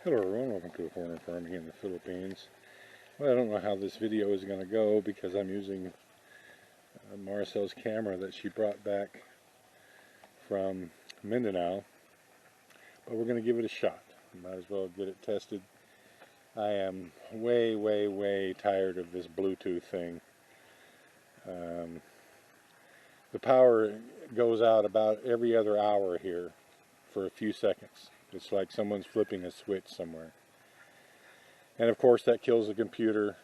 Hello everyone, welcome to a corner farming in the Philippines. Well, I don't know how this video is going to go because I'm using Marcel's camera that she brought back from Mindanao, but we're going to give it a shot. Might as well get it tested. I am way tired of this Bluetooth thing. The power goes out about every other hour here for a few seconds. It's like someone's flipping a switch somewhere. And of course that kills the computer,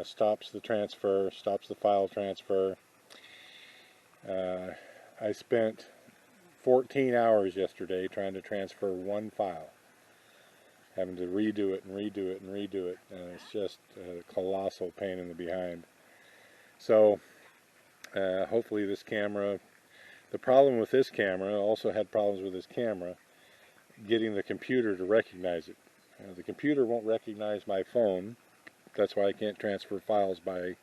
stops the transfer, stops the file transfer. I spent 14 hours yesterday trying to transfer one file, having to redo it and redo it and redo it. It's just a colossal pain in the behind. So hopefully this camera, the problem with this camera, I also had problems with this camera, getting the computer to recognize it. The computer won't recognize my phone. That's why I can't transfer files by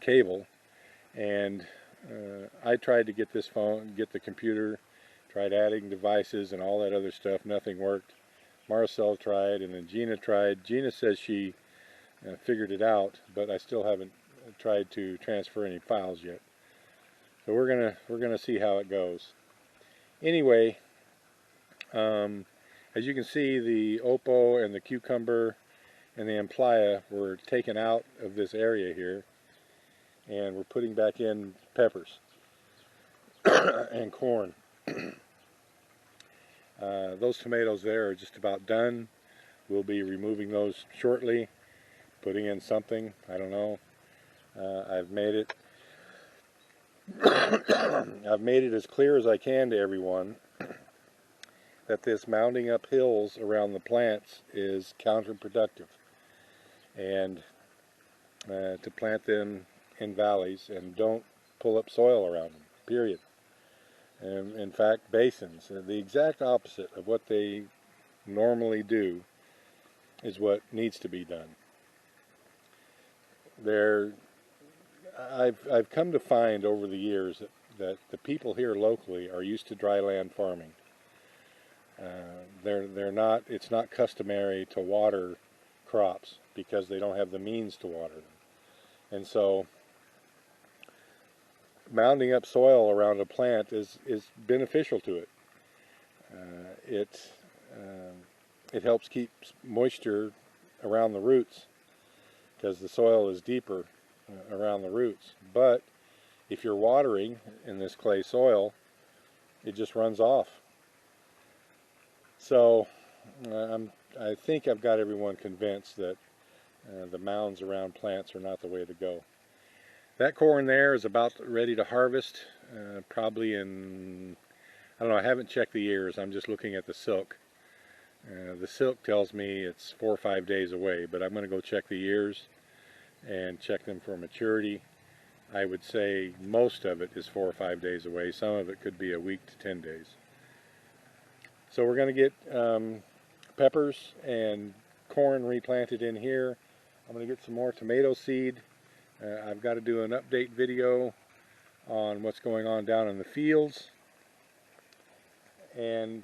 cable. And I tried to get this phone, get the computer, tried adding devices and all that other stuff. Nothing worked. Marcel tried, and then Gina tried. Gina says she figured it out, but I still haven't tried to transfer any files yet. So we're gonna see how it goes. Anyway, as you can see, the Oppo and the Cucumber and the Amplaya were taken out of this area here, and we're putting back in peppers and corn. Those tomatoes there are just about done. We'll be removing those shortly, putting in something, I don't know. I've made it as clear as I can to everyone that this mounding up hills around the plants is counterproductive, and to plant them in valleys, and don't pull up soil around them, period. And in fact, basins, the exact opposite of what they normally do, is what needs to be done. I've come to find over the years that the people here locally are used to dry land farming. It's not customary to water crops because they don't have the means to water them. And so mounding up soil around a plant is beneficial to it. It helps keep moisture around the roots because the soil is deeper around the roots. But if you're watering in this clay soil, it just runs off. So I think I've got everyone convinced that the mounds around plants are not the way to go. That corn there is about ready to harvest, probably in, I don't know, I haven't checked the ears, I'm just looking at the silk. The silk tells me it's 4 or 5 days away, but I'm going to go check the ears and check them for maturity. I would say most of it is 4 or 5 days away. Some of it could be a week to 10 days. So we're going to get peppers and corn replanted in here. I'm going to get some more tomato seed. I've got to do an update video on what's going on down in the fields. And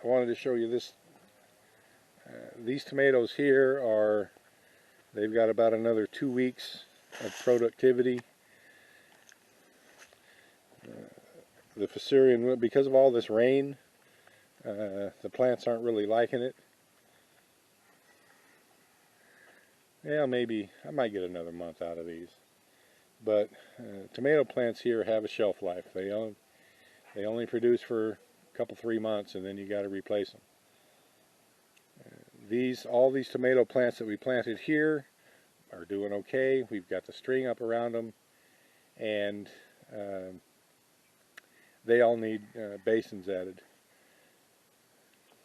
I wanted to show you this. These tomatoes here they've got about another 2 weeks of productivity. The Fusarium, because of all this rain, the plants aren't really liking it. Yeah, maybe I might get another month out of these. But tomato plants here have a shelf life. They only produce for a couple, 3 months, and then you got to replace them. All these tomato plants that we planted here are doing okay. We've got the string up around them, and they all need basins added.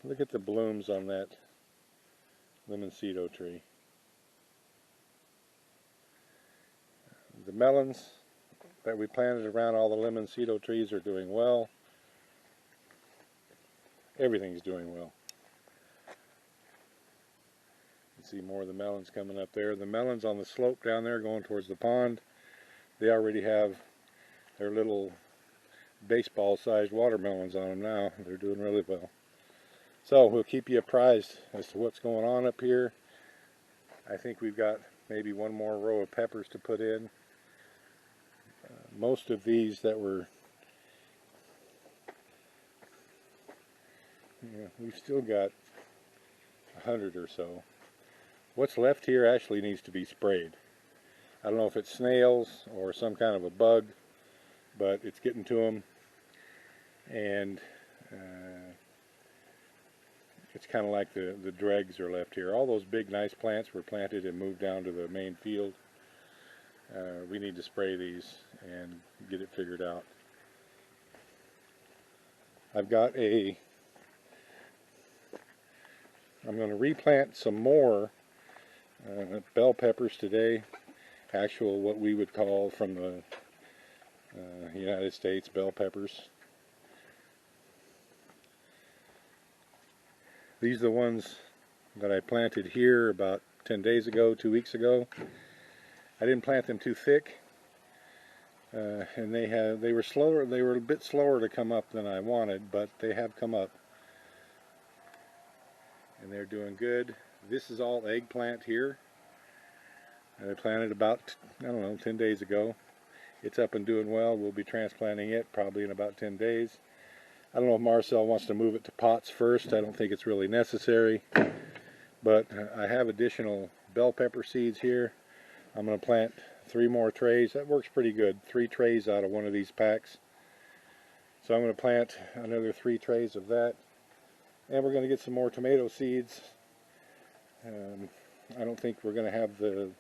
Look at the blooms on that Limoncito tree. The melons that we planted around all the Limoncito trees are doing well. Everything's doing well. You see more of the melons coming up there. The melons on the slope down there going towards the pond, they already have their little baseball-sized watermelons on them now. They're doing really well. So we'll keep you apprised as to what's going on up here. I think we've got maybe one more row of peppers to put in. Most of these that were, we've still got 100 or so. What's left here actually needs to be sprayed. I don't know if it's snails or some kind of a bug, but it's getting to them, and it's kind of like the dregs are left here. All those big nice plants were planted and moved down to the main field. We need to spray these and get it figured out. I'm going to replant some more bell peppers today. Actual, what we would call from the United States, bell peppers. These are the ones that I planted here about 10 days ago, 2 weeks ago. I didn't plant them too thick, and they were slower. They were a bit slower to come up than I wanted, but they have come up, and they're doing good. This is all eggplant here. I planted about, I don't know, 10 days ago. It's up and doing well. We'll be transplanting it probably in about 10 days. I don't know if Marcel wants to move it to pots first. I don't think it's really necessary. But I have additional bell pepper seeds here. I'm going to plant 3 more trays. That works pretty good. 3 trays out of one of these packs. So I'm going to plant another 3 trays of that. And we're going to get some more tomato seeds. I don't think we're going to have the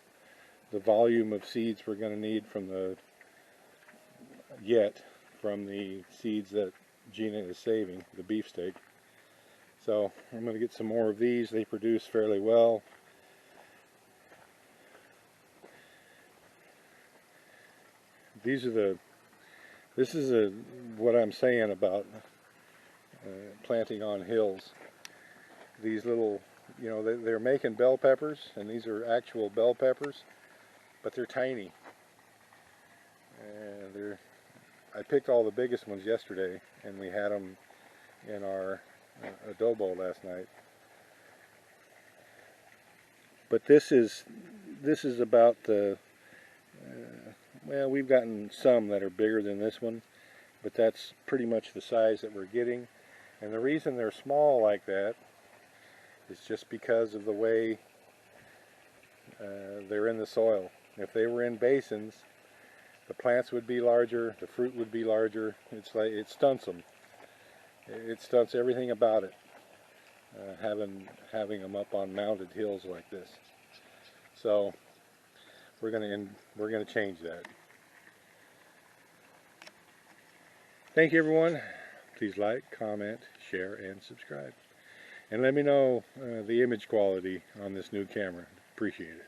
volume of seeds we're going to need from the seeds that Gina is saving, the beefsteak. So I'm going to get some more of these. They produce fairly well. This is what I'm saying about planting on hills. These little, they're making bell peppers, and these are actual bell peppers, but they're tiny. And I picked all the biggest ones yesterday, and we had them in our adobo last night. But this is about the, well, we've gotten some that are bigger than this one, but that's pretty much the size that we're getting. And the reason they're small like that is just because of the way they're in the soil. If they were in basins, the plants would be larger, the fruit would be larger. It's like it stunts them. It stunts everything about it, having them up on mounted hills like this. So we're gonna change that. Thank you, everyone. Please like, comment, share, and subscribe. And let me know the image quality on this new camera. Appreciate it.